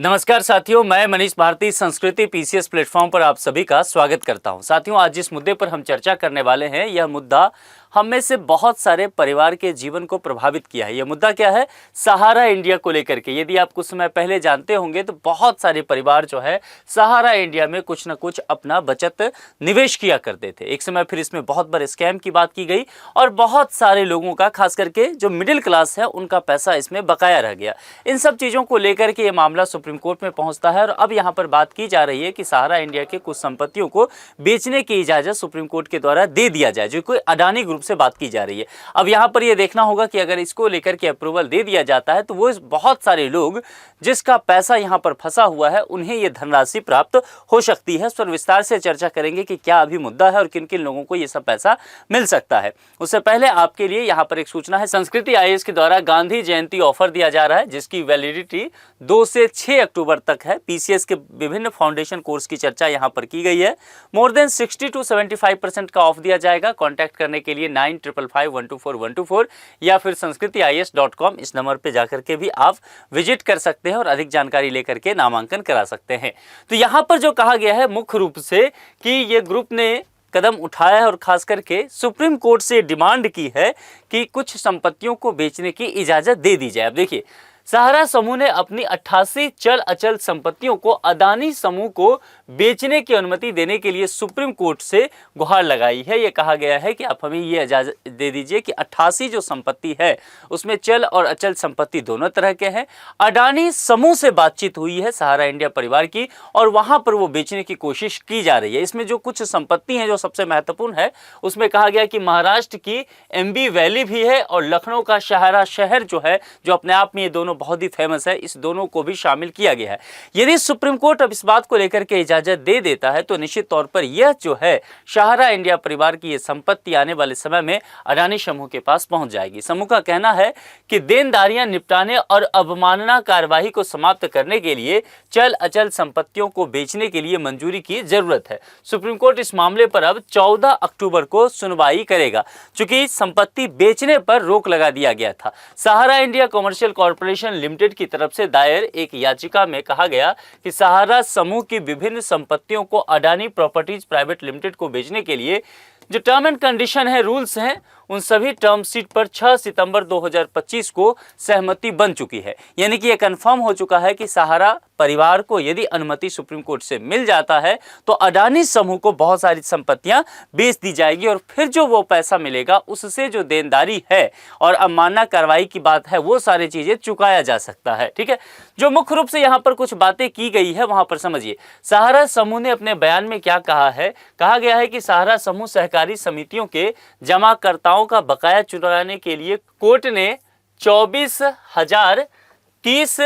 नमस्कार साथियों, मैं मनीष भारती संस्कृति पीसीएस प्लेटफॉर्म पर आप सभी का स्वागत करता हूं। साथियों, आज जिस मुद्दे पर हम चर्चा करने वाले हैं, यह मुद्दा हम में से बहुत सारे परिवार के जीवन को प्रभावित किया है। यह मुद्दा क्या है? सहारा इंडिया को लेकर के। यदि आप कुछ समय पहले जानते होंगे तो बहुत सारे परिवार जो है सहारा इंडिया में कुछ न कुछ अपना बचत निवेश किया करते थे। एक समय फिर इसमें बहुत बड़े स्कैम की बात की गई और बहुत सारे लोगों का, खास करके जो मिडिल क्लास है, उनका पैसा इसमें बकाया रह गया। इन सब चीज़ों को लेकर के ये मामला सुप्रीम कोर्ट में पहुंचता है और अब यहाँ पर बात की जा रही है कि सहारा इंडिया के कुछ संपत्तियों को बेचने की इजाज़त सुप्रीम कोर्ट के द्वारा दे दिया जाए, जो कोई अडानी ग्रुप से बात की जा रही है। अब यहाँ पर यह देखना होगा कि अगर इसको लेकर के अप्रूवल दे दिया जाता है तो वो बहुत सारे लोग जिसका पैसा यहाँ पर फंसा हुआ है उन्हें यह धनराशि प्राप्त हो सकती है। इस पर विस्तार से चर्चा करेंगे कि क्या अभी मुद्दा है और किन किन लोगों को यह सब पैसा मिल सकता है। उससे पहले आपके लिए यहाँ पर एक सूचना है। संस्कृति आईएएस के द्वारा गांधी जयंती ऑफर दिया जा रहा है, जिसकी वैलिडिटी 2 से 6 अक्टूबर तक है। पीसीएस के विभिन्न फाउंडेशन कोर्स की चर्चा यहाँ पर की गई है। मोर देन 60 to 75% का ऑफ दिया जाएगा। कॉन्टैक्ट करने के लिए 9555124124 या फिर sanskritIAS.com इस नंबर पे जाकर के भी आप विजिट कर सकते हैं और अधिक जानकारी लेकर के नामांकन करा सकते हैं। तो यहाँ पर जो कहा गया है मुख्य रूप से कि ये ग्रुप ने कदम उठाया है और खास करके सुप्रीम कोर्ट से डिमांड की है कि कुछ संपत्तियों को बेचने की इजाज़त दे दी जाए। अब देखिए, सहारा समूह ने अपनी 88 चल अचल संपत्तियों को अडानी समूह को बेचने की अनुमति देने के लिए सुप्रीम कोर्ट से गुहार लगाई है। यह कहा गया है कि आप हमें ये इजाज़त दे दीजिए कि 88 जो संपत्ति है उसमें चल और अचल संपत्ति दोनों तरह के हैं। अडानी समूह से बातचीत हुई है सहारा इंडिया परिवार की और वहां पर वो बेचने की कोशिश की जा रही है। इसमें जो कुछ संपत्ति हैं जो सबसे महत्वपूर्ण है, उसमें कहा गया कि महाराष्ट्र की एमबी वैली भी है और लखनऊ का सहारा शहर जो है, जो अपने आप में ये दोनों बहुत ही फेमस है, इस दोनों को भी शामिल किया गया है। यदि सुप्रीम कोर्ट अब इस बात को लेकर के इजाजत दे देता है तो निश्चित तौर पर यह जो है सहारा इंडिया परिवार की ये संपत्ति आने वाले समय में अडानी समूह के पास पहुंच जाएगी। समूह का कहना है कि देनदारियां निपटाने और अवमानना कार्यवाही को समाप्त करने के लिए चल अचल संपत्तियों को बेचने के लिए मंजूरी की जरूरत है। सुप्रीम कोर्ट इस मामले पर अब 14 अक्टूबर को सुनवाई करेगा। चूंकि संपत्ति बेचने पर रोक लगा दिया गया था, सहारा इंडिया कॉमर्शियल कॉर्पोरेशन लिमिटेड की तरफ से दायर एक याचिका में कहा गया कि सहारा समूह की विभिन्न संपत्तियों को अडानी प्रॉपर्टीज प्राइवेट लिमिटेड को बेचने के लिए जो टर्म एंड कंडीशन है, रूल्स हैं, उन सभी टर्म शीट पर 6 सितंबर 2025 को सहमति बन चुकी है। यानी कि यह कंफर्म हो चुका है कि सहारा परिवार को यदि अनुमति सुप्रीम कोर्ट से मिल जाता है तो अडानी समूह को बहुत सारी संपत्तियां बेच दी जाएगी और फिर जो वो पैसा मिलेगा उससे जो देनदारी है और अवमानना कार्रवाई की बात है वो सारी चीजें चुकाया जा सकता है। ठीक है, जो मुख्य रूप से यहाँ पर कुछ बातें की गई है वहां पर समझिए। सहारा समूह ने अपने बयान में क्या कहा है? कहा गया है कि सहारा समूह सहकारी समितियों के जमाकर्ताओं का बकाया चुकाने के लिए कोर्ट ने 24,030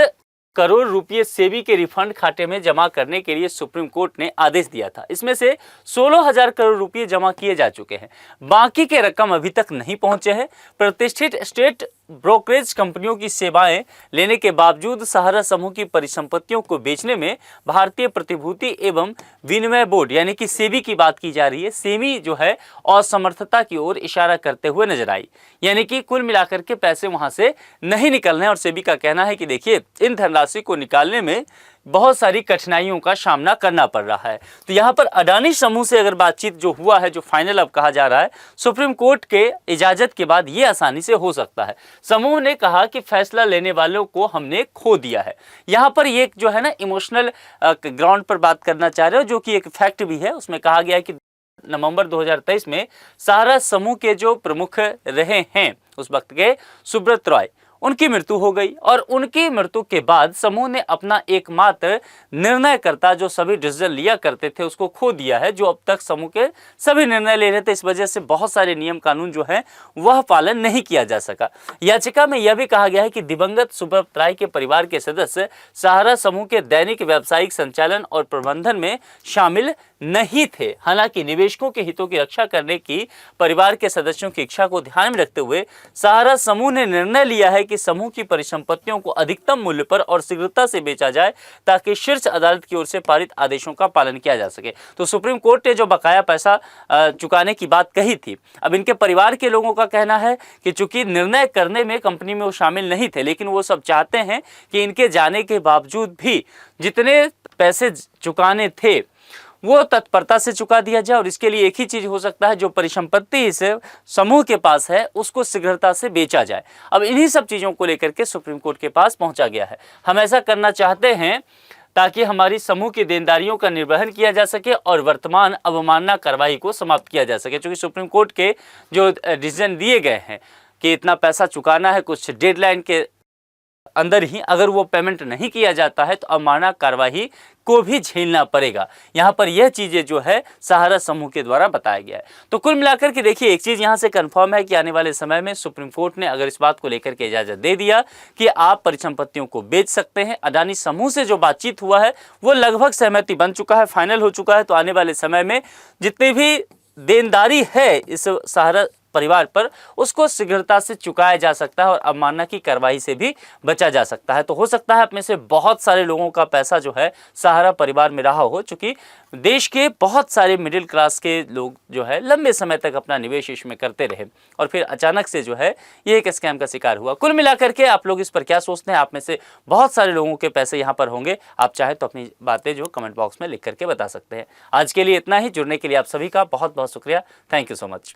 करोड़ रुपए सेबी के रिफंड खाते में जमा करने के लिए सुप्रीम कोर्ट ने आदेश दिया था। इसमें से 16,000 करोड़ रुपए जमा किए जा चुके हैं, बाकी के रकम अभी तक नहीं पहुंचे हैं। प्रतिष्ठित स्टेट ब्रोकरेज कंपनियों की सेवाएं लेने के बावजूद सहारा समूह की परिसंपत्तियों को बेचने में भारतीय प्रतिभूति एवं विनिमय बोर्ड यानी कि सेबी की बात की जा रही है। सेबी जो है असमर्थता की ओर इशारा करते हुए नजर आई, यानी कि कुल मिलाकर के पैसे वहां से नहीं निकलने और सेबी का कहना है कि देखिए, इन धनराशि को निकालने में बहुत सारी कठिनाइयों का सामना करना पड़ रहा है। तो यहाँ पर अडानी समूह से अगर बातचीत जो हुआ है, जो फाइनल अब कहा जा रहा है, सुप्रीम कोर्ट के इजाजत के बाद ये आसानी से हो सकता है। समूह ने कहा कि फैसला लेने वालों को हमने खो दिया है। यहाँ पर ये जो है ना इमोशनल ग्राउंड पर बात करना चाह रहे हो, जो कि एक फैक्ट भी है। उसमें कहा गया है कि नवंबर 2023 में सहारा समूह के जो प्रमुख रहे हैं उस वक्त के सुब्रत रॉय, उनकी मृत्यु हो गई और उनकी मृत्यु के बाद समूह ने अपना एकमात्र निर्णयकर्ता जो सभी डिसीजन लिया करते थे उसको खो दिया है, जो अब तक समूह के सभी निर्णय ले रहे थे। इस वजह से बहुत सारे नियम कानून जो है वह पालन नहीं किया जा सका। याचिका में यह भी कहा गया है कि दिवंगत सुब्रत राय के परिवार के सदस्य सहारा समूह के दैनिक व्यावसायिक संचालन और प्रबंधन में शामिल नहीं थे। हालांकि निवेशकों के हितों की रक्षा करने की परिवार के सदस्यों की इच्छा को ध्यान में रखते हुए सहारा समूह ने निर्णय लिया है कि समूह की परिसंपत्तियों को अधिकतम मूल्य पर और शीघ्रता से बेचा जाए ताकि शीर्ष अदालत की ओर से पारित आदेशों का पालन किया जा सके। तो सुप्रीम कोर्ट ने जो बकाया पैसा चुकाने की बात कही थी, अब इनके परिवार के लोगों का कहना है कि चूंकि निर्णय करने में कंपनी में वो शामिल नहीं थे, लेकिन वो सब चाहते हैं कि इनके जाने के बावजूद भी जितने पैसे चुकाने थे वो तत्परता से चुका दिया जाए। और इसके लिए एक ही चीज हो सकता है, जो परिसंपत्ति इस समूह के पास है उसको शीघ्रता से बेचा जाए। अब इन्हीं सब चीजों को लेकर के सुप्रीम कोर्ट के पास पहुंचा गया है। हम ऐसा करना चाहते हैं ताकि हमारी समूह की देनदारियों का निर्वहन किया जा सके और वर्तमान अवमानना कार्रवाई को समाप्त किया जा सके। क्योंकि सुप्रीम कोर्ट के जो डिसीजन दिए गए हैं कि इतना पैसा चुकाना है, कुछ डेडलाइन के अंदर ही अगर वो पेमेंट नहीं किया जाता है तो अवमानना कार्रवाई को भी झेलना पड़ेगा। यहाँ पर यह चीज़ें जो है सहारा समूह के द्वारा बताया गया है। तो कुल मिलाकर के देखिए, एक चीज़ यहाँ से कंफर्म है कि आने वाले समय में सुप्रीम कोर्ट ने अगर इस बात को लेकर के इजाज़त दे दिया कि आप परिसंपत्तियों को बेच सकते हैं, अडानी समूह से जो बातचीत हुआ है वो लगभग सहमति बन चुका है, फाइनल हो चुका है। तो आने वाले समय में जितनी भी देनदारी है इस सहारा परिवार पर उसको शीघ्रता से चुकाया जा सकता है और अवमानना की कार्रवाई से भी बचा जा सकता है। तो हो सकता है अपने से बहुत सारे लोगों का पैसा जो है सहारा परिवार में रहा हो, चूंकि देश के बहुत सारे मिडिल क्लास के लोग जो है लंबे समय तक अपना निवेश इसमें करते रहे और फिर अचानक से जो है ये एक स्कैम का शिकार हुआ। कुल मिलाकर के आप लोग इस पर क्या सोचते हैं? आप में से बहुत सारे लोगों के पैसे यहाँ पर होंगे। आप चाहे तो अपनी बातें जो कमेंट बॉक्स में लिख करके बता सकते हैं। आज के लिए इतना ही। जुड़ने के लिए आप सभी का बहुत बहुत शुक्रिया। Thank you so much.